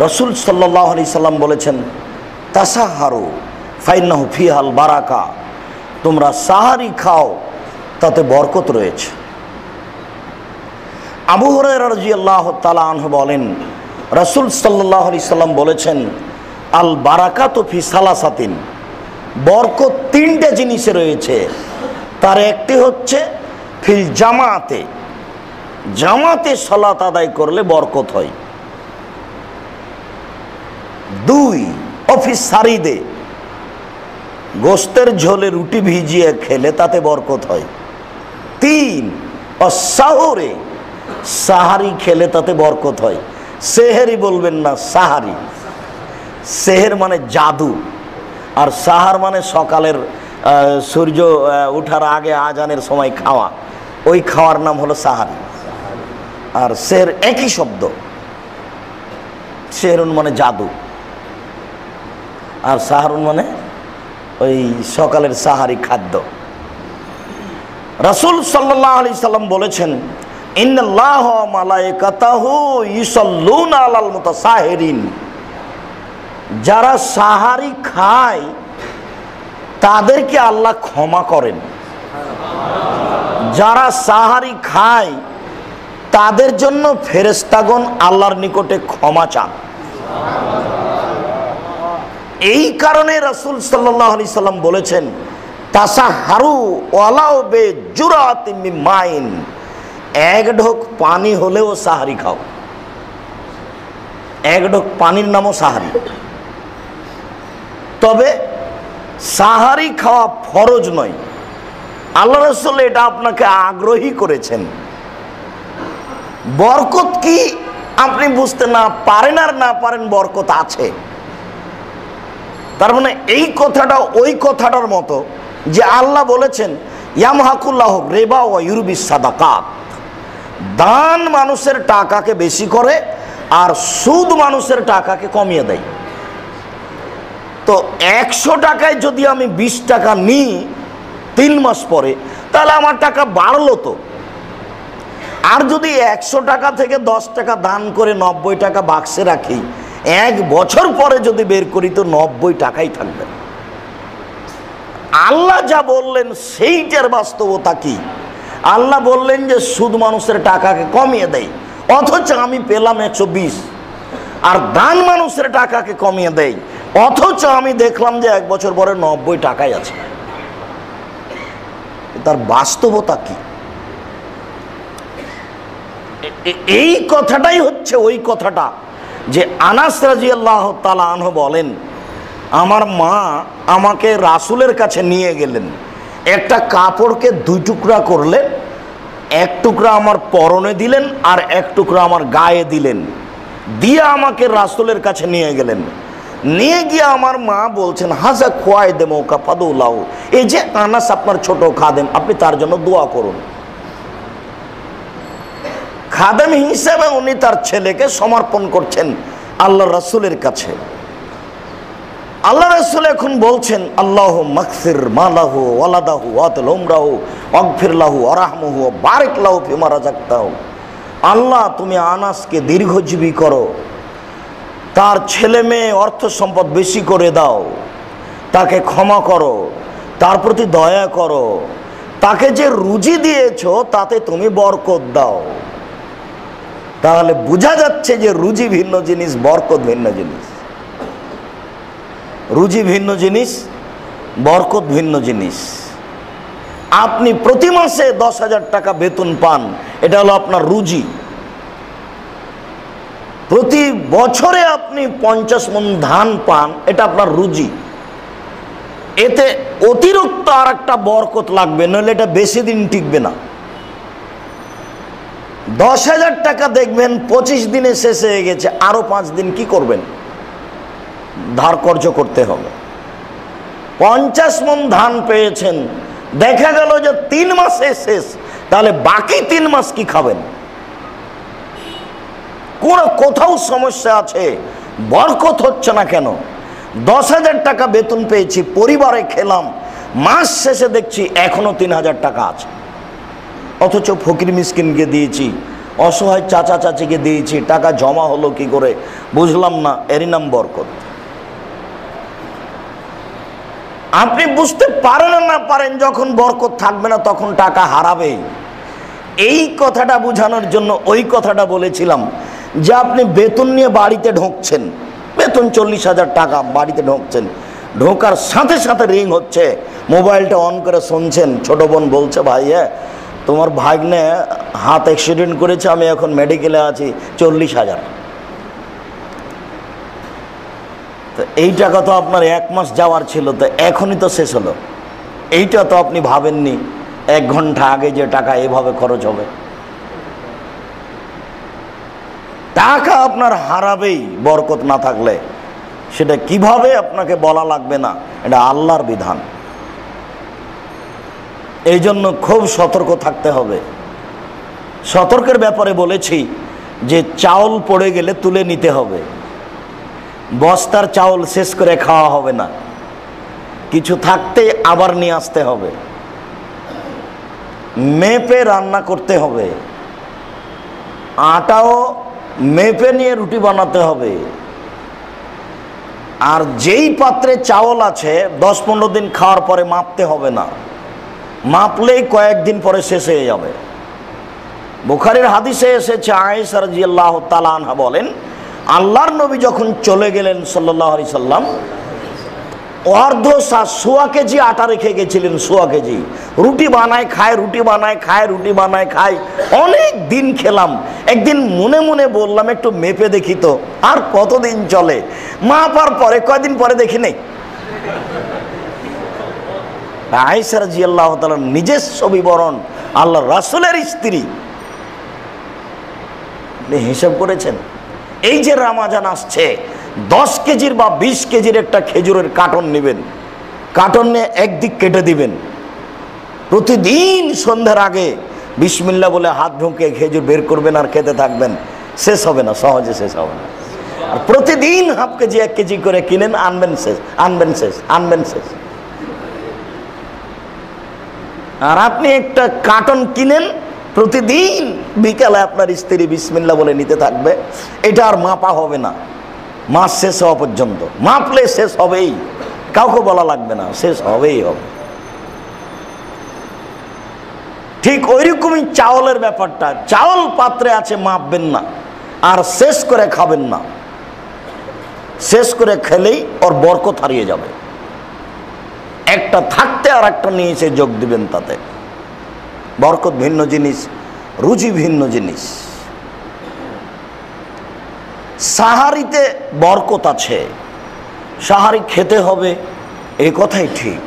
রাসূল সাল্লাল্লাহু আলাইহি সাল্লাম বলেছেন, তাসাহারু ফাইন্নাহু ফিহাল বারাকা, তোমরা সাহারি খাও, তাতে বরকত রয়েছে। আবু হুরায়রা রাদিয়াল্লাহু তাআলা আনহু বলেন, রাসূল সাল্লাল্লাহু আলাইহি সাল্লাম বলেছেন, আল বারাকাতু ফি সালাসাতিন, বরকত তিনটে জিনিসে রয়েছে। তার একটি হচ্ছে ফিল জামাতে, জামাতে সালাত আদায় করলে বরকত হয়। দুই, অফিস সারিদে, গোস্তের ঝোলে রুটি ভিজিয়ে খেলে তাতে বরকত হয়। তিন, অসাহরে, সাহারি খেলে তাতে বরকত হয়। সেহেরি বলবেন না, সাহারি। সেহের মানে জাদু, আর সাহার মানে সকালের সূর্য ওঠার আগে আজানের সময় খাওয়া, ওই খাওয়ার নাম হলো সাহারি। আর সেহের একই শব্দ, সেহরুন মানে জাদু, আর সাহারুন মানে ওই সকালের সাহারি খাদ্য। রাসূল সাল্লাল্লাহু আলাইহি সাল্লাম বলেছেন, ইন্নাল্লাহা ওয়া মালায়েকাতাহু ইউসাল্লুনা আলাল মুতাসাহিরিন, যারা সাহারি খায় তাদেরকে আল্লাহ ক্ষমা করেন। যারা সাহারি খায় তাদের জন্য ফেরেশতাগণ আল্লাহর নিকটে ক্ষমা চান। এই কারণে রাসূল সাল্লাল্লাহু আলাইহি সাল্লাম বলেছেন, তাসাহারু ওয়ালাউ বিজুরাতিন মিন মাইন, এক ঢোক পানি হলেও সাহারি খাও। এক ঢোক পানির নামও সাহারি। তবে সাহারি খাওয়া ফরজ নয়, আল্লাহ রাসূল এটা আপনাকে আগ্রহী করেছেন। বরকত কি আপনি বুঝতে না পারেন আর না পারেন, বরকত আছে। তার মানে এই কথাটা ওই কথাটার মতো যে আল্লাহ বলেছেন, ইয়ামহাকুল্লাহু রিবা ওয়া ইউরবিস সাদাকাত, দান মানুষের টাকাকে বেশি করে আর সুদ মানুষের টাকাকে কমিয়ে দেয়। তো 100 টাকায় যদি আমি 20 টাকা নিই 3 মাস পরে, তাহলে আমার টাকা বাড়লো তো। আর যদি 100 টাকা থেকে 10 টাকা দান করে 90 টাকা বাক্সে রাখি, 1 বছর পরে যদি বের করি তো 90 টাকাই থাকবে। আল্লাহ যা বললেন সেইটার বাস্তবতা কি? আল্লাহ বললেন যে সুদ মানুষের টাকাকে কমিয়ে দেয়, অথচ আমি পেলাম 120। আর দান মানুষের টাকাকে কমিয়ে দেয়, অথচ আমি দেখলাম যে 1 বছর পরে 90 টাকাই আছে। তার বাস্তবতা কি? এই কথাটাই হচ্ছে ওই কথাটা যে আনাস রাদিয়াল্লাহু তাআলা আনহু বলেন, আমার মা আমাকে রাসূলের কাছে নিয়ে গেলেন। একটা কাপড়কে 2 টুকরা করলেন, 1 টুকরা আমার পরনে দিলেন আর 1 টুকরা আমার গায়ে দিলেন, দিয়ে আমাকে রাসূলের কাছে নিয়ে গেলেন। নিয়ে গিয়ে আমার মা বলছেন, হাজা খোয়াইদে মৌকা ফাদুল্লাহ, এই যে আনাস আপনার ছোট খাদেম, আপনি তার জন্য দোয়া করুন। খাদেম হিসেবে উনি তার ছেলেকে সমর্পণ করছেন আল্লাহ রাসূলের কাছে। আল্লাহ রাসূল এখন বলছেন, আল্লাহু মাগফির মালাহু ওয়ালাদাহু ওয়াতুল উমরাহু ওয়াগফির লাহু ওয়ারহামহু ওয়াবারিক লাহু ফিমা রাযাকতাহু। আল্লাহ তুমি আনাসকে দীর্ঘজীবী করো, তার ছেলে মেয়ে অর্থ সম্পদ বেশি করে দাও, তাকে ক্ষমা করো, তার প্রতি দয়া করো, তাকে যে রুজি দিয়েছো তাতে তুমি বরকত দাও। তাহলে বোঝা যাচ্ছে যে রুজি ভিন্ন জিনিস, বরকত ভিন্ন জিনিস। রুজি ভিন্ন জিনিস, বরকত ভিন্ন জিনিস। আপনি প্রতি মাসে 10,000 টাকা বেতন পান, এটা হলো আপনার রুজি। প্রতি বছরে আপনি 50 মণ ধান পান, এটা আপনার রুজি। এতে অতিরিক্ত আর একটা বরকত লাগবে, নইলে এটা বেশি দিন টিকবে না। 10,000 টাকা দেখবেন 25 দিনে শেষ হয়ে গেছে, আরো 5 দিন কি করবেন? ধার কর্জ করতে হবে। 50 মণ ধান পেয়েছেন, দেখা গেল যে 3 মাসে শেষ, তাহলে বাকি 3 মাস কি খাবেন? কোথাও সমস্যা আছে, বরকত হচ্ছে না কেন? 10,000 টাকা বেতন পেয়েছি, পরিবারে খেলাম, মাস শেষে দেখছি এখনো 3,000 টাকা আছে, অথচ ফকির মিসকিনকে দিয়েছি, অসহায় চাচা চাচিকে দিয়েছি, টাকা জমা হলো কি করে বুঝলাম না, এরই নাম বরকত। আপনি বুঝতে পারেন না পারেন যখন বরকত থাকবে না তখন টাকা হারাবেই। এই কথাটা বোঝানোর জন্য ওই কথাটা বলেছিলাম যে আপনি বেতন নিয়ে বাড়িতে ঢুকছেন, বেতন 40,000 টাকা, বাড়িতে ঢুকছেন, ঢোকার সাথে সাথে রিং হচ্ছে, মোবাইলটা অন করে শুনছেন, ছোট বোন বলছে ভাই তোমার ভাগ্নে হাত অ্যাক্সিডেন্ট করেছে, আমি এখন মেডিকেলে আছি, 40,000। তো এই টাকা তো আপনার 1 মাস যাওয়ার ছিল, তো এখনই তো শেষ হলো। এইটা তো আপনি ভাবেননি 1 ঘন্টা আগে যে টাকা এভাবে খরচ হবে। টাকা আপনার হারাবেই বরকত না থাকলে, সেটা কিভাবে আপনাকে বলা লাগবে না, এটা আল্লাহর বিধান। এই জন্য খুব সতর্ক থাকতে হবে। সতর্কের ব্যাপারে বলেছি যে চাউল পড়ে গেলে তুলে নিতে হবে, বস্তার চাউল শেষ করে খাওয়া হবে না, কিছু থাকতে আবার নিয়ে আসতে হবে, মেপে রান্না করতে হবে, আটাও মেপে নিয়ে রুটি বানাতে হবে। আর যেই পাত্রে চাউল আছে 10-15 দিন খাওয়ার পরে মাপতে হবে না, মাপলেই কয়েকদিন পরে শেষ হয়ে যাবে। বুখারীর হাদিসে এসেছে, আয়েশা রাদিয়াল্লাহু তাআলা আনহা বলেন, আল্লাহর নবী যখন চলে গেলেন সাল্লাল্লাহু আলাইহি সাল্লাম, সোয়া কেজি আটা রেখে গেছিলেন, সোয়া কেজি। রুটি বানায় খায়, রুটি বানায় খায়, রুটি বানায় খায়, অনেক দিন খেলাম। একদিন মনে মনে বললাম একটু মেপে দেখি তো, আর কতদিন চলে। মাপার পরে কয়দিন পরে দেখি নেই। আয়েশা রাদিয়াল্লাহু তাআলার নিজস্ব বিবরণ, আল্লাহর রাসূলের স্ত্রী, হিসাব করেছেন। এই যে রমজান আসছে, 10 কেজির বা 20 কেজির একটা খেজুরের কার্টন নেবেন, কার্টন নিয়ে একদিক কেটে দিবেন, প্রতিদিন সন্ধ্যার আগে বিসমিল্লাহ বলে হাত ঢুকে খেজুর বের করবেন আর খেতে থাকবেন, শেষ হবে না, সহজে শেষ হবে না। আর প্রতিদিন হাফ কেজি 1 কেজি করে কিনেন, আনবেন শেষ, আনবেন শেষ, আনবেন শেষ। আর আপনি একটা কার্টন কিনেন, প্রতিদিন বিকালে আপনার স্ত্রী বিসমিল্লাহ বলে নিতে থাকবে, এটা আর মাপা হবে না মাস শেষ হওয়া পর্যন্ত। মাপলে শেষ হবেই, কাউকে বলা লাগবে না, শেষ হবেই হবে। ঠিক ওইরকমই চাউলের ব্যাপারটা, চাউল পাত্রে আছে মাপবেন না, আর শেষ করে খাবেন না, শেষ করে খেলেই ওর বরকত হারিয়ে যাবে। একটা থাকতে আর একটা নিয়ে এসে যোগ দিবেন, তাতে বরকত ভিন্ন জিনিস, রুচি ভিন্ন জিনিস। সাহারিতে বরকত আছে, সাহারি খেতে হবে, এই কথাই ঠিক।